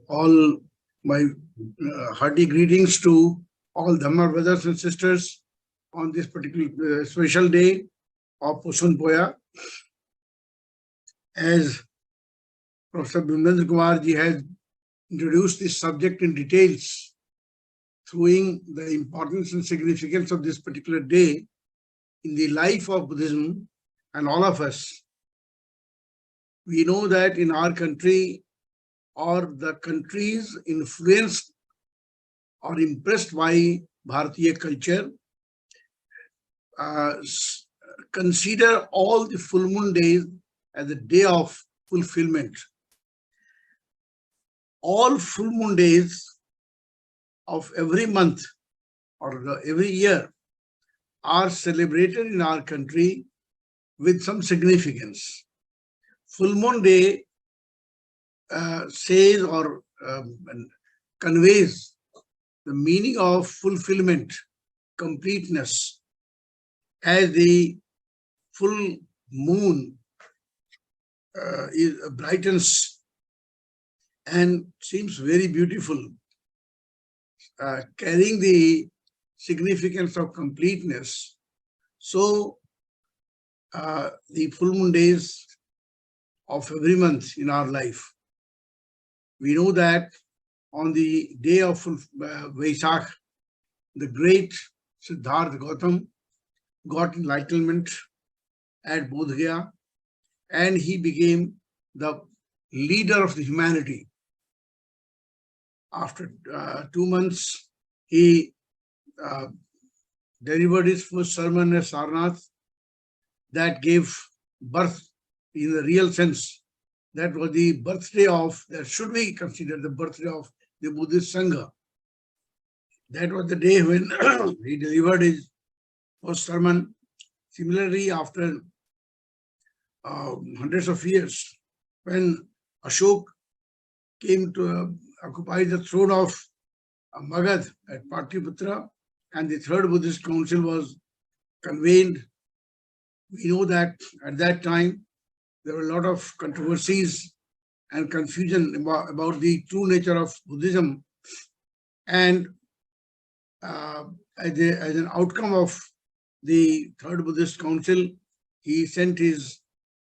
all my hearty greetings to all Dhamma brothers and sisters on this particular special day of Posan Poya. As Professor Bimendra Kumar ji has introduced this subject in details, throwing the importance and significance of this particular day in the life of Buddhism and all of us. We know that in our country or the countries influenced or impressed by Bharatiya culture, consider all the full moon days as a day of fulfillment. All full moon days of every month or every year are celebrated in our country with some significance. Full moon day says or conveys the meaning of fulfillment, completeness, as the full moon brightens and seems very beautiful, carrying the significance of completeness. So the full moon days of every month in our life, we know that on the day of Vaisakh, the great Siddhartha Gautam got enlightenment at Bodhi, and he became the leader of the humanity. After 2 months, he delivered his first sermon at Sarnath that gave birth in the real sense. That was the birthday of, that should be considered the birthday of the Buddhist Sangha. That was the day when he delivered his first sermon. Similarly, after hundreds of years, when Ashok came to occupy the throne of Magad at Patliputra, and the third Buddhist council was convened, we know that at that time there were a lot of controversies and confusion about the true nature of Buddhism. And as an outcome of the third Buddhist council, he sent his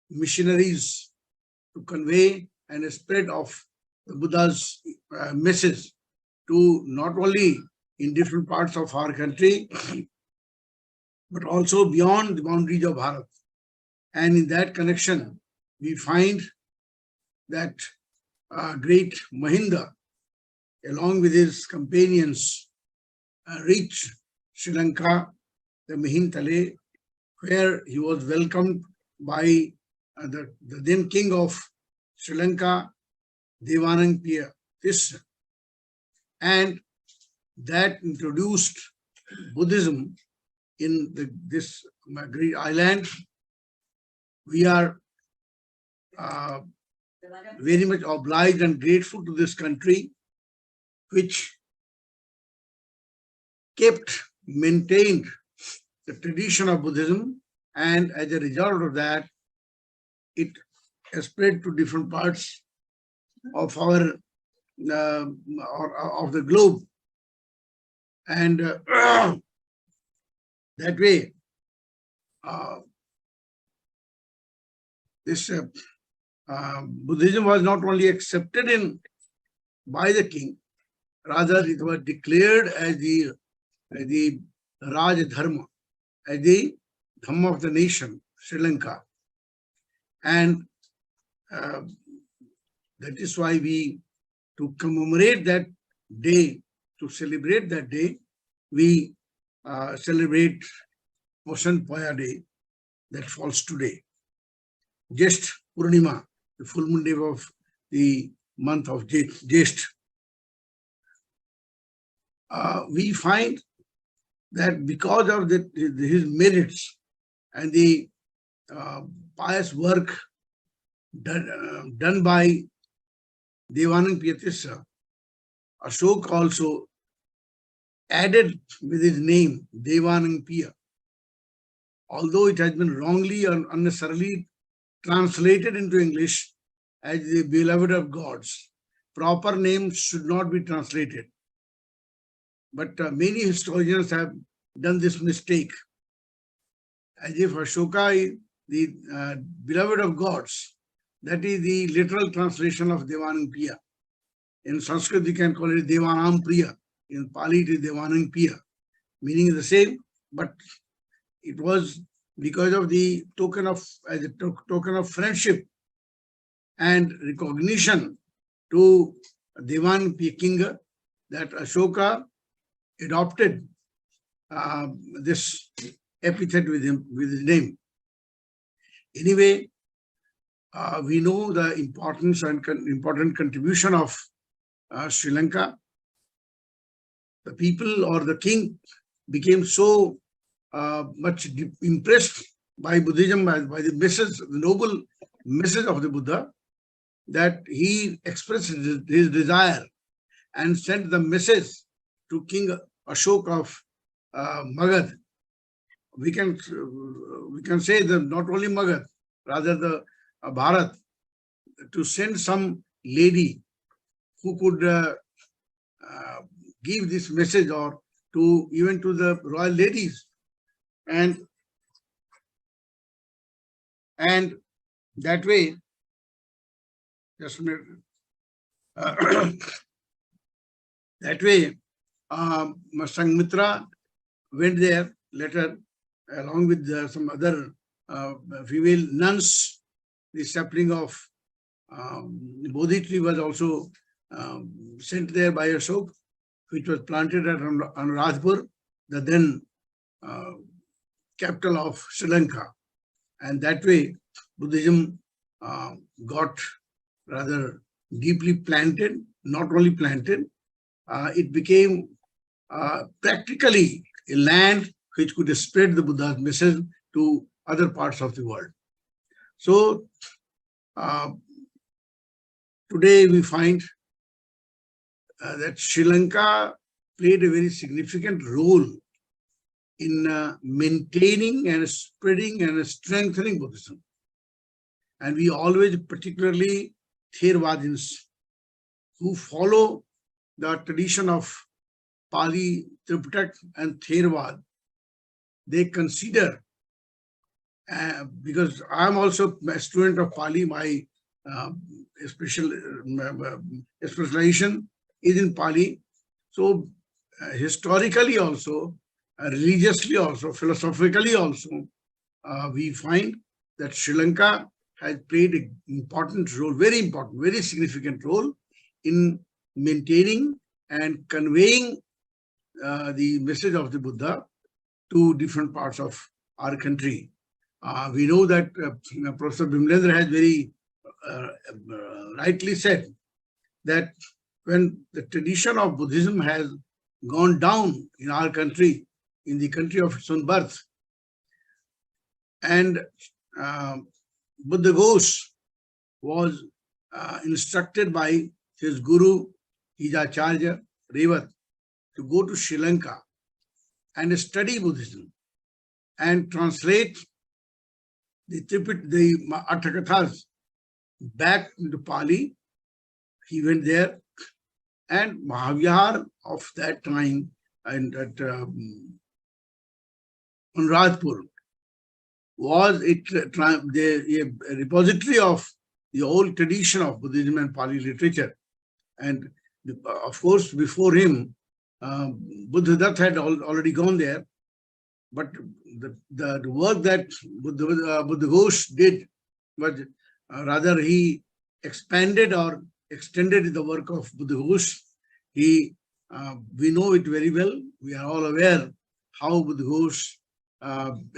missionaries to convey and spread of the Buddha's message to not only in different parts of our country, but also beyond the boundaries of Bharat. And in that connection, we find that great Mahinda, along with his companions, reached Sri Lanka, the Mihintale, where he was welcomed by the then king of Sri Lanka, Devanand Tissa, and that introduced Buddhism in this great island. We are very much obliged and grateful to this country, which maintained the tradition of Buddhism, and as a result of that, it has spread to different parts of our of the globe, and that way this Buddhism was not only accepted by the king, rather it was declared as the Raj Dharma, as the Dhamma of the nation, Sri Lanka. And that is why to commemorate that day, to celebrate that day, we celebrate Posan Poya Day that falls today. Jyestha Purnima, the full moon day of the month of Jyestha. We find that because of his merits and the pious work done by Devanand Tissa, Ashok also added with his name Devanand Piya. Although it has been wrongly or unnecessarily translated into English as the beloved of gods, proper names should not be translated. But many historians have done this mistake, as if Ashoka is the beloved of gods. That is the literal translation of Devanang Priya. In Sanskrit, we can call it Devanam Priya. In Pali, it is Devanang Priya. Meaning is the same, but it was because of the token of, as a token of friendship and recognition to Devan King, that Ashoka adopted this epithet with his name. Anyway, we know the importance and important contribution of Sri Lanka. The people or the king became so much impressed by Buddhism, by the message, the noble message of the Buddha, that he expressed his desire and sent the message to King Ashoka of Magad. We can say that not only Magad, rather the Bharat, to send some lady who could give this message, or to even to the royal ladies, and that way, just a minute, that way, Sanghmitra went there later along with some other female nuns. The sapling of Bodhi tree was also sent there by Ashok, which was planted at Anuradhapur, the then capital of Sri Lanka. And that way, Buddhism got rather deeply planted, not only planted, it became practically a land which could spread the Buddha's message to other parts of the world. So, today we find that Sri Lanka played a very significant role in maintaining and spreading and strengthening Buddhism. And we always, particularly Theravadins, who follow the tradition of Pali, Tripitaka and Theravada, they consider, because I am also a student of Pali, my specialization is in Pali. So historically also, religiously also, philosophically also, we find that Sri Lanka has played an important role, very important, very significant role in maintaining and conveying the message of the Buddha to different parts of our country. We know that Professor Bimlendra has very rightly said that when the tradition of Buddhism has gone down in our country, in the country of its own birth, and Buddha Ghosh was instructed by his guru, his Acharya, Revat, to go to Sri Lanka and study Buddhism and translate the Atthakathas back into Pali. He went there, and Mahavihara of that time and at Anuradhapur was a repository of the old tradition of Buddhism and Pali literature. And of course, before him, Buddhadatta had already gone there. But the work that Buddha Ghosh did was rather he expanded or extended the work of Buddha Ghosh. We know it very well. We are all aware how Buddha Ghosh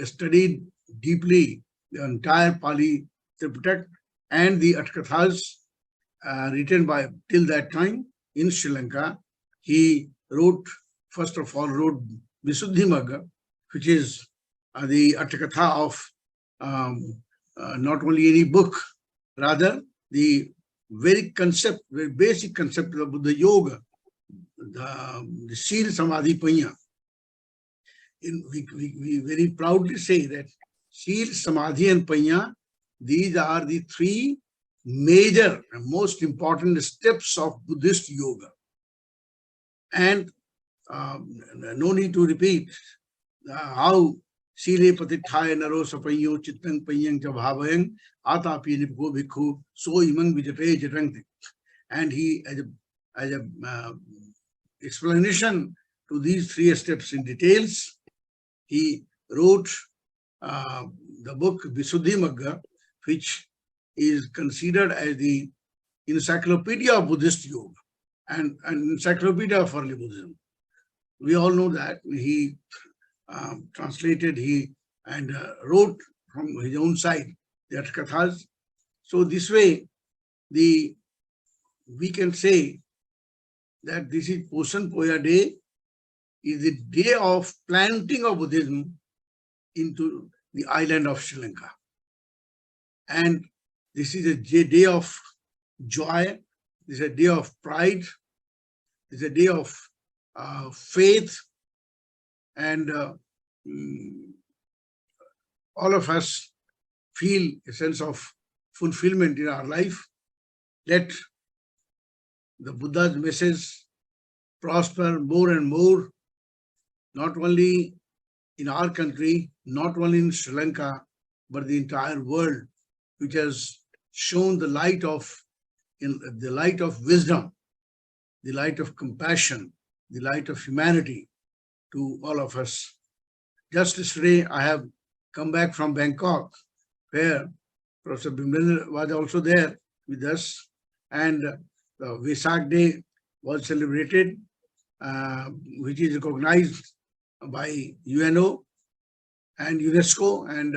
studied deeply the entire Pali Tripitaka and the Atthakathas written by till that time in Sri Lanka. He wrote, first of all, wrote Visuddhimagga, which is the Atthakatha of not only any book, rather the very basic concept of Buddha Yoga, the Sila Samadhi Panya. We very proudly say that Sila, Samadhi and Panya, these are the three major and most important steps of Buddhist yoga. And no need to repeat how Sile Patithaya Naro Sapayo Chitang Payang Chabhavayang Atapi Nipko Bhikkhu So Imang Vijate Jatangti. And he, as a explanation to these 3 steps in details, he wrote the book Visuddhi Magga, which is considered as the encyclopedia of Buddhist yoga and an encyclopedia of early Buddhism. We all know that he translated, and wrote from his own side that kathas. So this way, we can say that this is Posan Poya Day, is the day of planting of Buddhism into the island of Sri Lanka. And this is a day of joy, this is a day of pride, this is a day of faith, and all of us feel a sense of fulfillment in our life. Let the Buddha's message prosper more and more, not only in our country, not only in Sri Lanka, but the entire world, which has shown the light of wisdom, the light of compassion, the light of humanity to all of us. Just yesterday, I have come back from Bangkok, where Professor Bimendra was also there with us, and the Vesak Day was celebrated, which is recognized by UNO and UNESCO, and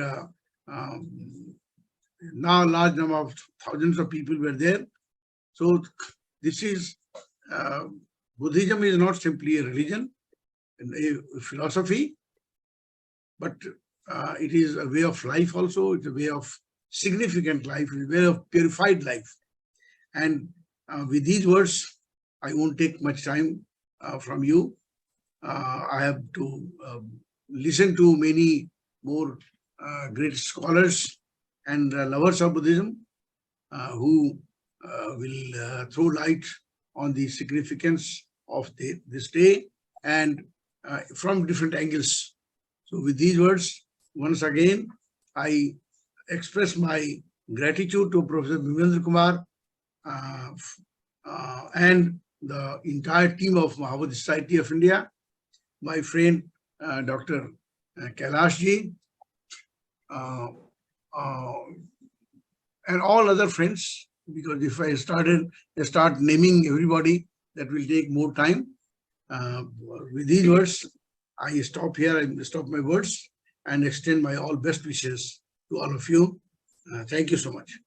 now a large number of thousands of people were there. So this is, Buddhism is not simply a religion, a philosophy, but it is a way of life also. It's a way of significant life, it's a way of purified life. And with these words, I won't take much time from you. I have to listen to many more great scholars and lovers of Buddhism who will throw light on the significance of this day and from different angles. So with these words, once again, I express my gratitude to Professor Bimendra Kumar and the entire team of Maha Society of India, my friend Dr. Kailash ji, and all other friends, because if I start naming everybody, that will take more time. With these words, I stop here, I stop my words and extend my all best wishes to all of you. Thank you so much.